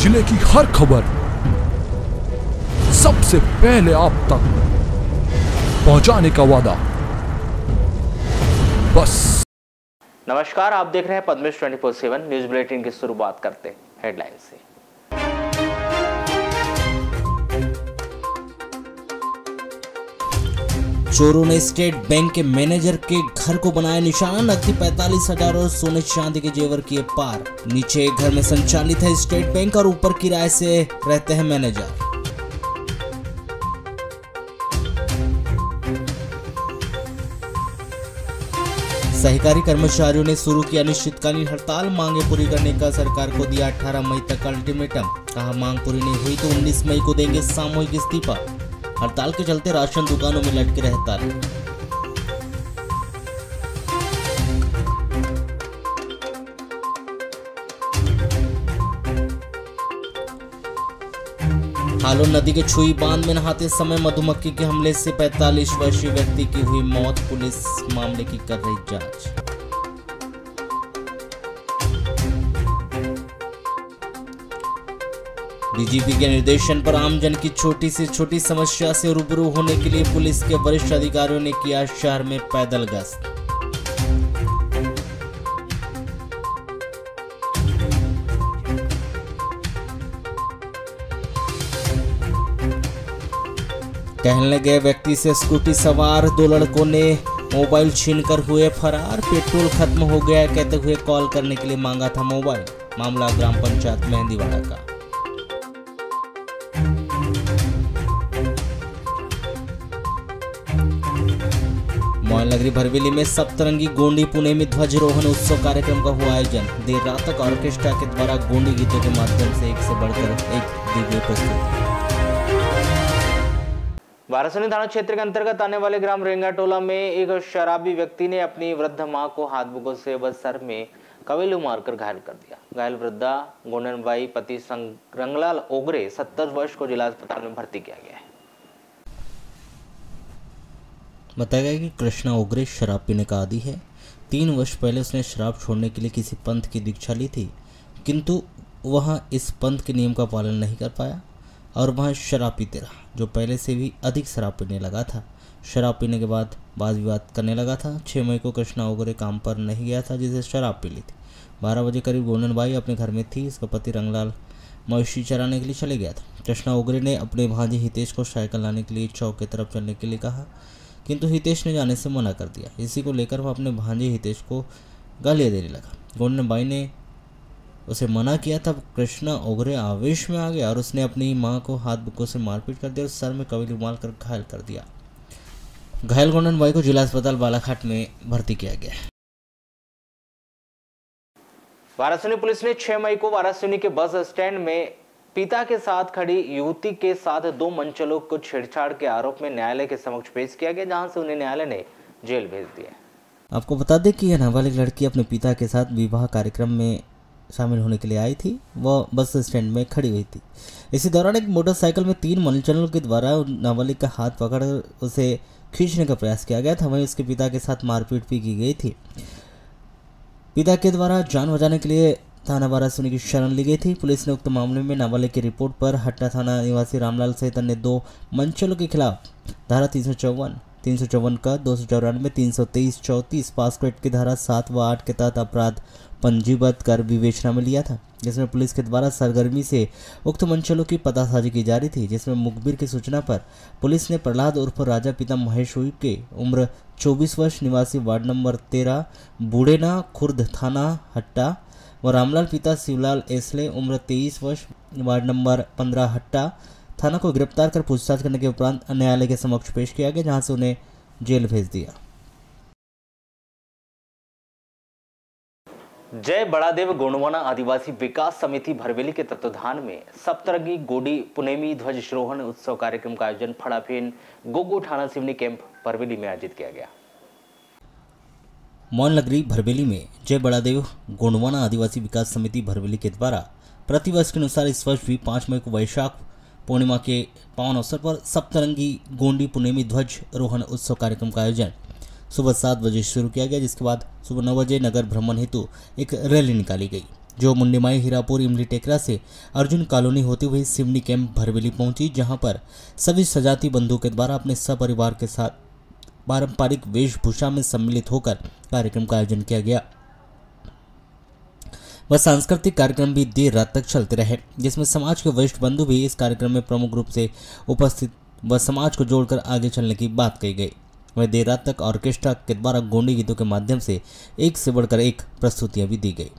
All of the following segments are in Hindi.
जिले की हर खबर सबसे पहले आप तक पहुंचाने का वादा। बस। नमस्कार, आप देख रहे हैं पद्मेश 24/7 न्यूज बुलेटिन की शुरुआत करते हैं हेडलाइन से। चोरों ने स्टेट बैंक के मैनेजर के घर को बनाया निशाना, नकदी 45,000 और सोने चांदी के जेवर किए पार। नीचे एक घर में संचालित है स्टेट बैंक और ऊपर किराए से रहते हैं मैनेजर। सहकारी कर्मचारियों ने शुरू किया अनिश्चितकालीन हड़ताल, मांगे पूरी करने का सरकार को दिया 18 मई तक अल्टीमेटम। कहा मांग पूरी नहीं हुई तो 19 मई को देंगे सामूहिक इस्तीफा। हड़ताल के चलते राशन दुकानों में लटके रहे ताले। हालों नदी के छुई बांध में नहाते समय मधुमक्खी के हमले से 45 वर्षीय व्यक्ति की हुई मौत, पुलिस मामले की कर रही जांच। डीजीपी के निर्देशन पर आमजन की छोटी से छोटी समस्या से रूबरू होने के लिए पुलिस के वरिष्ठ अधिकारियों ने किया शहर में पैदल गश्त। टहलने गए व्यक्ति से स्कूटी सवार 2 लड़कों ने मोबाइल छीनकर हुए फरार। पेट्रोल खत्म हो गया कहते हुए कॉल करने के लिए मांगा था मोबाइल। मामला ग्राम पंचायत मेहंदीवाड़ा का। मोहन नगरी भरवेली में सप्तरंगी गोंडी पुनेमी ध्वजारोहण उत्सव कार्यक्रम का हुआ आयोजन। देर रात तक ऑर्केस्ट्रा के द्वारा गोंडी गीतों के माध्यम से एक से बढ़कर एक दिव्य प्रस्तुति। वारासनी थाना क्षेत्र के अंतर्गत आने वाले ग्राम रेंगाटोला में एक शराबी व्यक्ति ने अपनी वृद्ध मां को हाथ बुकों से व सर में कवेलू मारकर घायल कर दिया। घायल वृद्धा गोंडनबाई पति रंगलाल ओगरे 70 वर्ष को जिला अस्पताल में भर्ती किया गया है। बताया गया कि कृष्णा ओगरे शराब पीने का आदी है। 3 वर्ष पहले उसने शराब छोड़ने के लिए किसी पंथ की दीक्षा ली थी, किंतु वह इस पंथ के नियम का पालन नहीं कर पाया और वह शराब पीते रहा, जो पहले से भी अधिक शराब पीने लगा था। शराब पीने के बाद वाद विवाद करने लगा था। 6 मई को कृष्णा ओगरे काम पर नहीं गया था, जिसे शराब पी ली थी। 12 बजे करीब गोंडनबाई अपने घर में थी। इसका पति रंगलाल मवेशी चराने के लिए चले गया था। कृष्णा ओगरे ने अपने भांजे हितेश को साइकिल लाने के लिए चौक की तरफ चलने के लिए कहा, किंतु हितेश ने जाने से मना कर दिया। इसी को लेकर वह अपने भांजे हितेश को गालियां देने लगा। गोंडनबाई ने उसे मना किया, तब कृष्णा ओगरे आवेश में आ गया और उसने अपनी मां को हाथ बुक्कों से मारपीट कर दिया और सर में कवेलू मारकर घायल कर दिया। घायल गोंडनबाई को जिला अस्पताल बालाघाट में भर्ती किया गया है। वाराणसी पुलिस ने 6 मई को वाराणसी के बस स्टैंड में पिता के साथ खड़ी युवती के साथ 2 मंचलों को छेड़छाड़ के आरोप में न्यायालय के समक्ष पेश किया गया, जहां से उन्हें न्यायालय ने जेल भेज दिया। आपको बता दें कि यह नाबालिग लड़की अपने पिता के साथ विवाह कार्यक्रम में शामिल होने के लिए आई थी। वह बस स्टैंड में खड़ी हुई थी। इसी दौरान एक मोटरसाइकिल में 3 मंचलों के द्वारा नाबालिग का हाथ पकड़ उसे खींचने का प्रयास किया गया था। वहीं उसके पिता के साथ मारपीट भी की गई थी। पिता के द्वारा जान बचाने के लिए थाना वाराणसी की शरण ली गई थी। पुलिस ने उक्त मामले में नाबालिग की रिपोर्ट पर हट्टा थाना निवासी रामलाल सहित अन्य 2 मंचलों के खिलाफ धारा 354 का 294, 323, 34 पास्को एक्ट की धारा 7 व 8 के तहत अपराध पंजीबद्ध कर विवेचना में लिया था, जिसमें पुलिस के द्वारा सरगर्मी से उक्त मंचलों की पतासाजी की जा रही थी। जिसमें मुखबिर की सूचना पर पुलिस ने प्रहलाद उर्फ राजा पिता महेश के उम्र 24 वर्ष निवासी वार्ड नंबर 13 बूढ़ेना खुर्द थाना हट्टा व रामलाल पिता शिवलाल एसले उम्र 23 वर्ष वार्ड नंबर 15 हट्टा थाना को गिरफ्तार कर पूछताछ करने के उपरांत न्यायालय के समक्ष पेश किया गया, जहां से उन्हें जेल भेज दिया। जय बड़ादेव गोंडवाना आदिवासी विकास समिति भरवेली के तत्वाधान में सप्तरंगी गोंडी पुनेमी ध्वजारोहण उत्सव कार्यक्रम का आयोजन फड़ाफीन गोगो थाना सिवनी कैंप भरवेली में आयोजित किया गया। मोहन नगरी भरवेली में जय बड़ादेव गोंडवाना आदिवासी विकास समिति भरवेली के द्वारा प्रतिवर्ष के अनुसार इस वर्ष भी 5 मई को वैशाख पूर्णिमा के पावन अवसर पर सप्तरंगी गोंडी पुनेमी ध्वजारोहण उत्सव कार्यक्रम का आयोजन सुबह 7 बजे शुरू किया गया, जिसके बाद सुबह 9 बजे नगर भ्रमण हेतु एक रैली निकाली गई। जो मुंडीमाई हीरापुर इमली टेकरा से अर्जुन कॉलोनी होते हुए सिवनी कैंप भरवेली पहुंची, जहां पर सभी सजाती बंधुओं के द्वारा अपने सपरिवार के साथ पारंपरिक वेशभूषा में सम्मिलित होकर कार्यक्रम का आयोजन किया गया। वह सांस्कृतिक कार्यक्रम भी देर रात तक चलते रहे, जिसमें समाज के वरिष्ठ बंधु भी इस कार्यक्रम में प्रमुख रूप से उपस्थित व समाज को जोड़कर आगे चलने की बात कही गई। वह देर रात तक ऑर्केस्ट्रा के द्वारा गोंडी गीतों के माध्यम से एक से बढ़कर एक प्रस्तुतियां भी दी गई।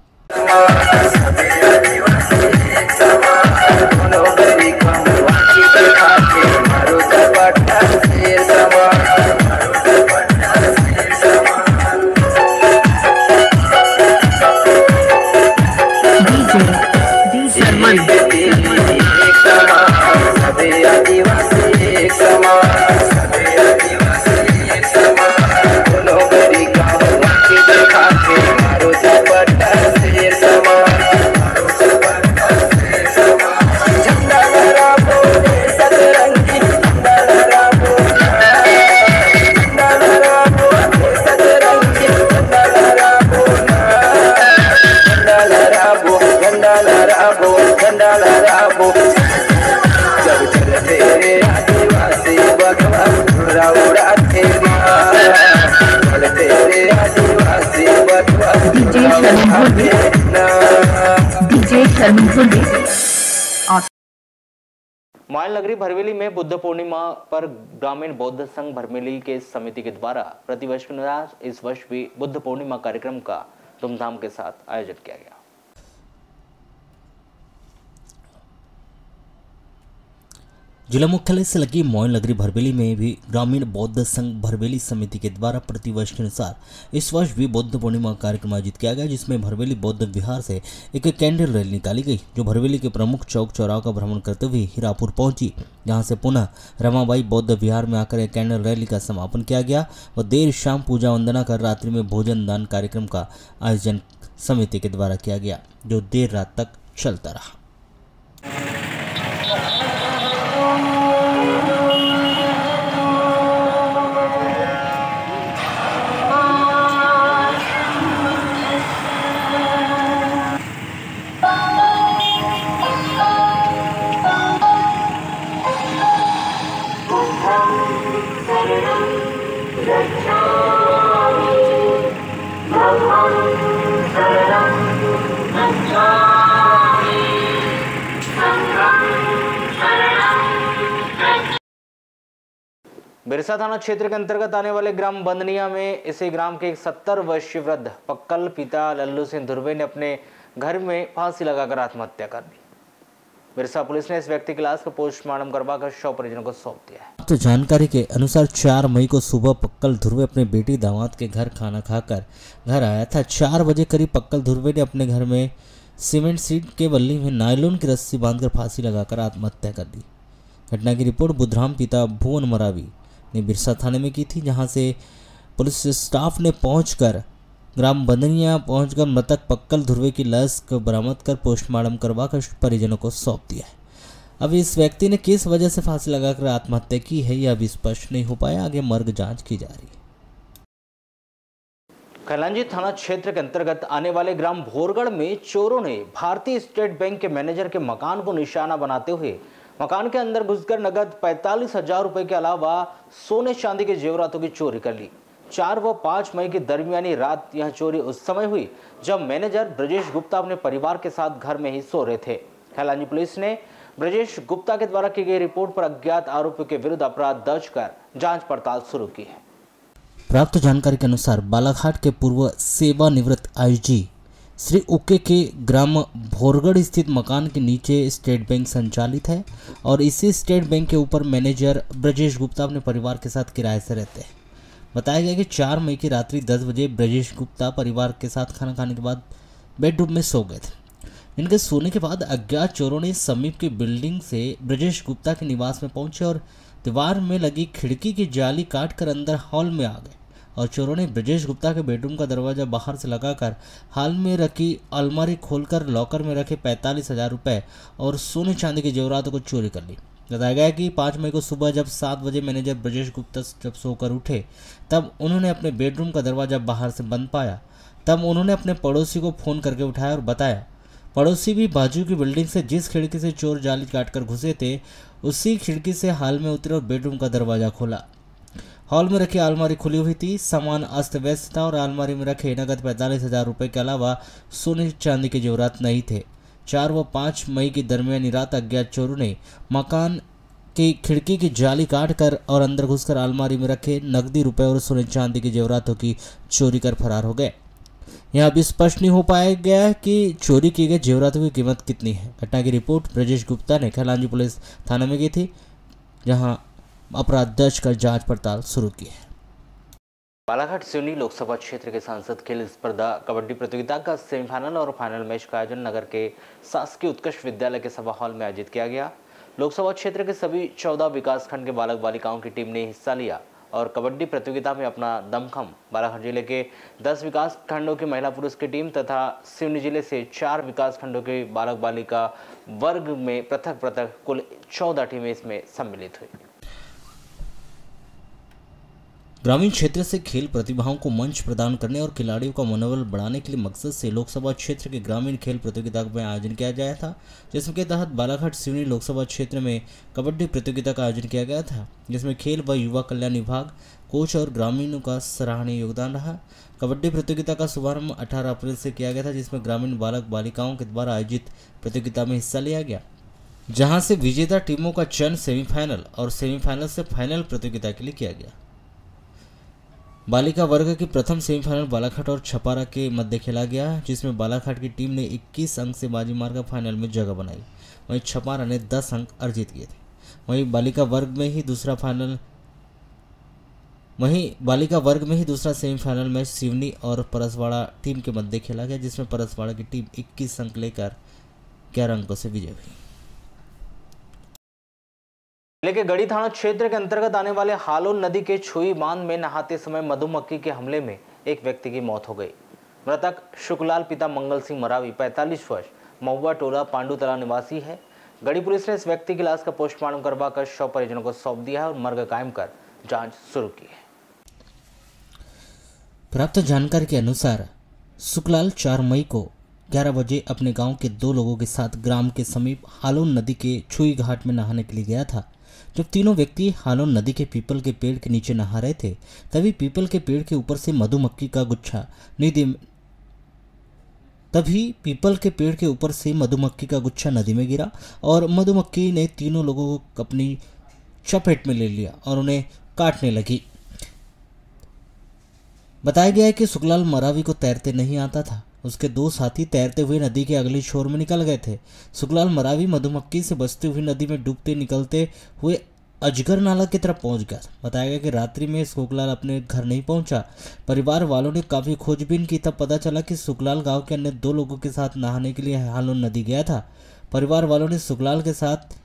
मायल नगरी भरवेली में बुद्ध पूर्णिमा पर ग्रामीण बौद्ध संघ भरवेली के समिति के द्वारा प्रतिवर्ष के अनुसार इस वर्ष भी बुद्ध पूर्णिमा कार्यक्रम का धूमधाम के साथ आयोजन किया गया। जिला मुख्यालय से लगी मायल नगरी भरवेली में भी ग्रामीण बौद्ध संघ भरवेली समिति के द्वारा प्रतिवर्ष के अनुसार इस वर्ष भी बुद्ध पूर्णिमा कार्यक्रम आयोजित किया गया, जिसमें भरवेली बौद्ध विहार से एक कैंडल रैली निकाली गई, जो भरवेली के प्रमुख चौक चौराहों का भ्रमण करते हुए हीरापुर पहुंची, जहां से पुनः रमाबाई बौद्ध विहार में आकर एक कैंडल रैली का समापन किया गया व देर शाम पूजा वंदना कर रात्रि में भोजन दान कार्यक्रम का आयोजन समिति के द्वारा किया गया, जो देर रात तक चलता रहा। बिरसा थाना क्षेत्र के अंतर्गत आने वाले ग्राम बंदनिया में इसी ग्राम के एक 70 वर्षीय वृद्ध पक्कल पिता लल्लू सिंह धुर्वे ने अपने घर में फांसी लगाकर आत्महत्या कर दी। बिरसा पुलिस ने इस व्यक्ति की लाश को पोस्टमार्टम करवाकर शव परिजनों को सौंप दिया है। तो जानकारी के अनुसार 4 मई को सुबह पक्कल धुर्वे अपने बेटी दामाद के घर खाना खाकर घर आया था। 4 बजे करीब पक्कल धुर्वे ने अपने घर में सीमेंट सीट के बल्ली में नायलॉन की रस्सी बांधकर फांसी लगाकर आत्महत्या कर दी। घटना की रिपोर्ट बुधराम पिता भुवन मरावी ने बिरसा थाने में की थी, जहां से पुलिस स्टाफ ने पहुंचकर ग्राम बंदनिया पहुंचकर मृतक पक्कल धुर्वे की लाश को बरामद कर पोस्टमार्टम करवाकर परिजनों को सौंप दिया है। अब इस व्यक्ति ने किस वजह से फांसी लगाकर आत्महत्या की है यह अभी स्पष्ट नहीं हो पाया, आगे मर्ग जांच की जा रही है। खैलांजी थाना क्षेत्र के अंतर्गत आने वाले ग्राम भोरगढ़ में चोरों ने भारतीय स्टेट बैंक के मैनेजर के मकान को निशाना बनाते हुए मकान के अंदर घुसकर नगद 45,000 रुपए के अलावा सोने चांदी के जेवरातों की चोरी कर ली। 4 व 5 मई की दरमियानी रात यह चोरी उस समय हुई जब मैनेजर ब्रजेश गुप्ता अपने परिवार के साथ घर में ही सो रहे थे। खैलांजी पुलिस ने ब्रजेश गुप्ता के द्वारा की गई रिपोर्ट पर अज्ञात आरोपियों के विरुद्ध अपराध दर्ज कर जांच पड़ताल शुरू की है। प्राप्त जानकारी के अनुसार बालाघाट के पूर्व सेवानिवृत्त आईजी श्री उके के ग्राम भोरगढ़ स्थित मकान के नीचे स्टेट बैंक संचालित है और इसी स्टेट बैंक के ऊपर मैनेजर ब्रजेश गुप्ता अपने परिवार के साथ किराए से रहते हैं। बताया गया कि 4 मई की रात्रि 10 बजे ब्रजेश गुप्ता परिवार के साथ खाना खाने के बाद बेडरूम में सो गए थे। इनके सोने के बाद अज्ञात चोरों ने समीप की बिल्डिंग से ब्रजेश गुप्ता के निवास में पहुंचे और दीवार में लगी खिड़की की जाली काटकर अंदर हॉल में आ गए और चोरों ने ब्रजेश गुप्ता के बेडरूम का दरवाजा बाहर से लगाकर हॉल में रखी अलमारी खोलकर लॉकर में रखे 45,000 रुपये और सोने चांदी के जेवरातों को चोरी कर ली। बताया गया कि 5 मई को सुबह जब 7 बजे मैनेजर ब्रजेश गुप्ता जब सोकर उठे तब उन्होंने अपने बेडरूम का दरवाजा बाहर से बंद पाया। तब उन्होंने अपने पड़ोसी को फ़ोन करके उठाया और बताया पड़ोसी भी बाजू की बिल्डिंग से जिस खिड़की से चोर जाली काटकर घुसे थे उसी खिड़की से हाल में उतरे और बेडरूम का दरवाजा खोला। हॉल में रखी अलमारी खुली हुई थी। सामान अस्त व्यस्त था और अलमारी में रखे नकद 45,000 रुपये के अलावा सोने चांदी के जेवरात नहीं थे। 4 व 5 मई की दरमियानी रात अज्ञात चोरों ने मकान की खिड़की की जाली काटकर और अंदर घुसकर अलमारी में रखे नकदी रुपए और सोने चांदी के जेवरातों की चोरी कर फरार हो गए। यह अभी स्पष्ट नहीं हो पाया गया कि चोरी किए गए जेवरातों की कीमत कितनी है। घटना की रिपोर्ट ब्रजेश गुप्ता ने खैलांजी पुलिस थाने में की थी, जहां अपराध दर्ज कर जांच पड़ताल शुरू की है। बालाघाट सिवनी लोकसभा क्षेत्र के सांसद खेल स्पर्धा कबड्डी प्रतियोगिता का सेमीफाइनल और फाइनल मैच का आयोजन नगर के शासकीय उत्कृष्ट विद्यालय के सभा हॉल में आयोजित किया गया। लोकसभा क्षेत्र के सभी 14 विकासखंड के बालक बालिकाओं की टीम ने हिस्सा लिया और कबड्डी प्रतियोगिता में अपना दमखम बालाघाट जिले के 10 विकास खंडों की महिला पुरुष की टीम तथा सिवनी जिले से 4 विकास खंडों के बालक बालिका वर्ग में पृथक पृथक कुल 14 टीमें इसमें सम्मिलित हुई। ग्रामीण क्षेत्र से खेल प्रतिभाओं को मंच प्रदान करने और खिलाड़ियों का मनोबल बढ़ाने के लिए मकसद से लोकसभा क्षेत्र के ग्रामीण खेल प्रतियोगिता का आयोजन किया गया था, जिसके तहत बालाघाट सिवनी लोकसभा क्षेत्र में कबड्डी प्रतियोगिता का आयोजन किया गया था, जिसमें खेल व युवा कल्याण विभाग, कोच और ग्रामीणों का सराहनीय योगदान रहा। कबड्डी प्रतियोगिता का शुभारंभ 18 अप्रैल से किया गया था, जिसमें ग्रामीण बालक बालिकाओं के द्वारा आयोजित प्रतियोगिता में हिस्सा लिया गया, जहाँ से विजेता टीमों का चयन सेमीफाइनल और सेमीफाइनल से फाइनल प्रतियोगिता के लिए किया गया। बालिका वर्ग की प्रथम सेमीफाइनल बालाघाट और छपारा के मध्य खेला गया, जिसमें बालाघाट की टीम ने 21 अंक से बाजी मारकर फाइनल में जगह बनाई। वहीं छपारा ने 10 अंक अर्जित किए थे। वहीं बालिका वर्ग में ही दूसरा सेमीफाइनल मैच सिवनी और परसवाड़ा टीम के मध्य खेला गया, जिसमें परसवाड़ा की टीम 21 अंक लेकर 11 अंकों से विजय हुई। जिले के गढ़ी थाना क्षेत्र के अंतर्गत आने वाले हालोन नदी के छुई बांध में नहाते समय मधुमक्खी के हमले में एक व्यक्ति की मौत हो गई। मृतक शुक्लाल पिता मंगल सिंह मरावी 45 वर्ष महुआ टोला पांडुतला निवासी है। गढ़ी पुलिस ने इस व्यक्ति की लाश का पोस्टमार्टम करवाकर शव परिजनों को सौंप दिया है और मर्ग कायम कर जांच शुरू की है। प्राप्त जानकारी के अनुसार शुक्लाल 4 मई को 11 बजे अपने गांव के 2 लोगों के साथ ग्राम के समीप हालोन नदी के छुई घाट में नहाने के लिए गया था। जब तीनों व्यक्ति हालोन नदी के पीपल के पेड़ के नीचे नहा रहे थे, तभी पीपल के पेड़ के ऊपर से मधुमक्खी का गुच्छा नदी में गिरा और मधुमक्खी ने तीनों लोगों को अपनी चपेट में ले लिया और उन्हें काटने लगी। बताया गया है कि शुक्लाल मरावी को तैरते नहीं आता था। उसके 2 साथी तैरते हुए नदी के अगली छोर में निकल गए थे। शुक्लाल मरावी मधुमक्खी से बचते हुए नदी में डूबते निकलते हुए अजगर नाला की तरफ पहुंच गया। बताया गया कि रात्रि में शुक्लाल अपने घर नहीं पहुंचा। परिवार वालों ने काफी खोजबीन की, तब पता चला कि शुक्लाल गांव के अन्य 2 लोगों के साथ नहाने के लिए हालोन नदी गया था। परिवार वालों ने शुक्लाल के साथ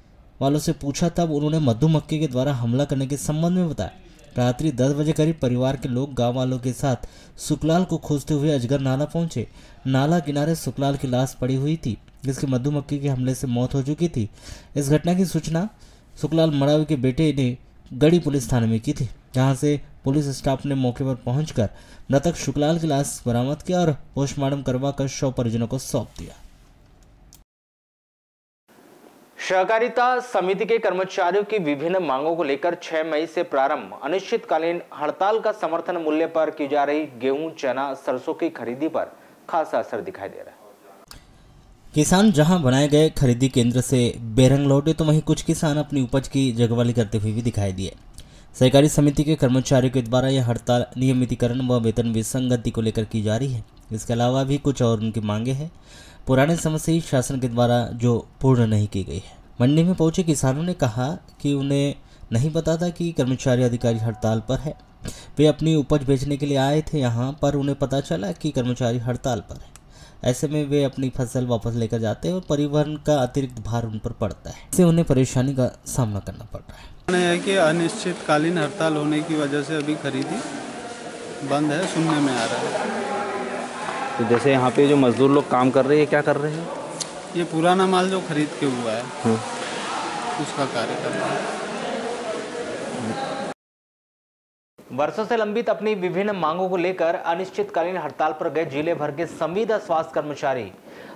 वालों से पूछा, तब उन्होंने मधुमक्खी के द्वारा हमला करने के संबंध में बताया। रात्रि 10 बजे करीब परिवार के लोग गांव वालों के साथ शुक्लाल को खोजते हुए अजगर नाला पहुंचे। नाला किनारे शुक्लाल की लाश पड़ी हुई थी, जिसकी मधुमक्खी के हमले से मौत हो चुकी थी। इस घटना की सूचना शुक्लाल मरावी के बेटे ने गढ़ी पुलिस थाने में की थी, जहां से पुलिस स्टाफ ने मौके पर पहुंचकर मृतक शुक्लाल की लाश बरामद किया और पोस्टमार्टम करवाकर शव परिजनों को सौंप दिया। सहकारिता समिति के कर्मचारियों की विभिन्न मांगों को लेकर 6 मई से प्रारंभ अनिश्चितकालीन हड़ताल का समर्थन मूल्य पर की जा रही गेहूं, चना, सरसों की खरीदी पर खासा असर दिखाई दे रहा है। किसान जहां बनाए गए खरीदी केंद्र से बेरंग लौटे, तो वहीं कुछ किसान अपनी उपज की जगवाली करते हुए भी दिखाई दिए। सहकारी समिति के कर्मचारियों के द्वारा यह हड़ताल नियमितीकरण व वेतन विसंगति को लेकर की जा रही है। इसके अलावा भी कुछ और उनकी मांगे हैं, पुराने समस्या शासन के द्वारा जो पूर्ण नहीं की गई है। मंडी में पहुंचे किसानों ने कहा कि उन्हें नहीं पता था कि कर्मचारी अधिकारी हड़ताल पर है। वे अपनी उपज बेचने के लिए आए थे यहाँ पर, उन्हें पता चला कि कर्मचारी हड़ताल पर है। ऐसे में वे अपनी फसल वापस लेकर जाते हैं और परिवहन का अतिरिक्त भार उन पर पड़ता है। इससे उन्हें परेशानी का सामना करना पड़ रहा है कि अनिश्चितकालीन हड़ताल होने की वजह से अभी खरीदी बंद है, सुनने में आ रहा है। तो जैसे यहाँ पे जो मजदूर लोग काम कर रहे हैं, क्या कर रहे हैं? ये पुराना माल जो खरीद के हुआ है उसका कार्य कर रहा है। वर्षों से लंबित अपनी विभिन्न मांगों को लेकर अनिश्चितकालीन हड़ताल पर गए जिले भर के संविदा स्वास्थ्य कर्मचारी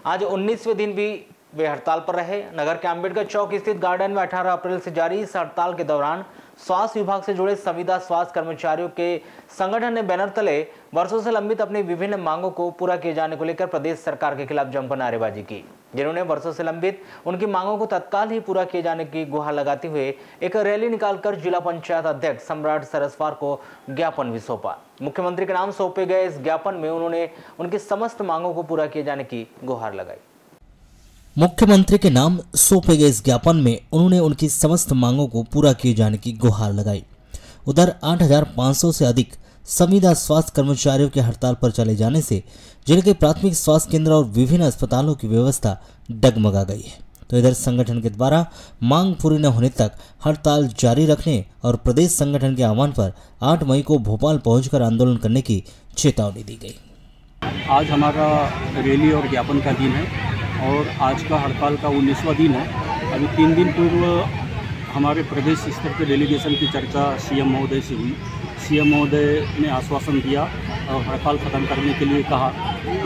आज 19वें दिन भी वे हड़ताल पर रहे। नगर के अंबेडकर चौक स्थित गार्डन में 18 अप्रैल से जारी इस हड़ताल के दौरान स्वास्थ्य विभाग से जुड़े संविदा स्वास्थ्य कर्मचारियों के संगठन ने बैनर तले वर्षों से लंबित अपनी विभिन्न मांगों को पूरा किए जाने को लेकर प्रदेश सरकार के खिलाफ जमकर नारेबाजी की, जिन्होंने वर्षों से लंबित उनकी मांगों को तत्काल ही पूरा किए जाने की गुहार लगाते हुए एक रैली निकालकर जिला पंचायत अध्यक्ष सम्राट सरस्वार को ज्ञापन भी सौंपा। मुख्यमंत्री के नाम सौंपे गए इस ज्ञापन में उन्होंने उनकी समस्त मांगों को पूरा किए जाने की गुहार लगाई। मुख्यमंत्री के नाम सौंपे गए इस ज्ञापन में उन्होंने उनकी समस्त मांगों को पूरा किए जाने की गुहार लगाई। उधर 8,500 से अधिक संविदा स्वास्थ्य कर्मचारियों के हड़ताल पर चले जाने से जिले के प्राथमिक स्वास्थ्य केंद्र और विभिन्न अस्पतालों की व्यवस्था डगमगा गई है। तो इधर संगठन के द्वारा मांग पूरी न होने तक हड़ताल जारी रखने और प्रदेश संगठन के आह्वान पर 8 मई को भोपाल पहुंचकर आंदोलन करने की चेतावनी दी गई। आज हमारा रैली और ज्ञापन का दिन है और आज का हड़ताल का 19वां दिन है। अभी 3 दिन पूर्व हमारे प्रदेश स्तर पर डेलीगेशन की चर्चा सीएम महोदय से हुई। सीएम महोदय ने आश्वासन दिया और हड़ताल ख़त्म करने के लिए कहा,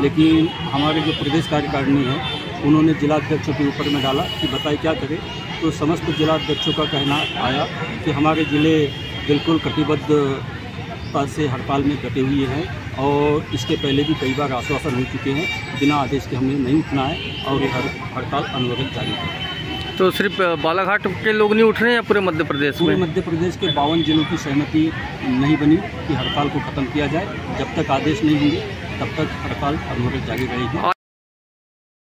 लेकिन हमारे जो प्रदेश कार्यकारिणी है उन्होंने जिलाध्यक्षों के ऊपर में डाला कि बताए क्या करें। तो समस्त जिलाध्यक्षों का कहना आया कि हमारे ज़िले बिल्कुल कटिबद्ध से हड़ताल में डटे हुए हैं और इसके पहले भी कई बार आश्वासन हो चुके हैं, बिना आदेश के हमने नहीं उठना है और ये हड़ताल अनवरत जारी है। तो सिर्फ बालाघाट के लोग नहीं उठ रहे हैं या पूरे मध्य प्रदेश में? पूरे मध्य प्रदेश के 52 जिलों की सहमति नहीं बनी कि हड़ताल को ख़त्म किया जाए। जब तक आदेश नहीं होंगे तब तक हड़ताल अनवरत जारी रहेगी।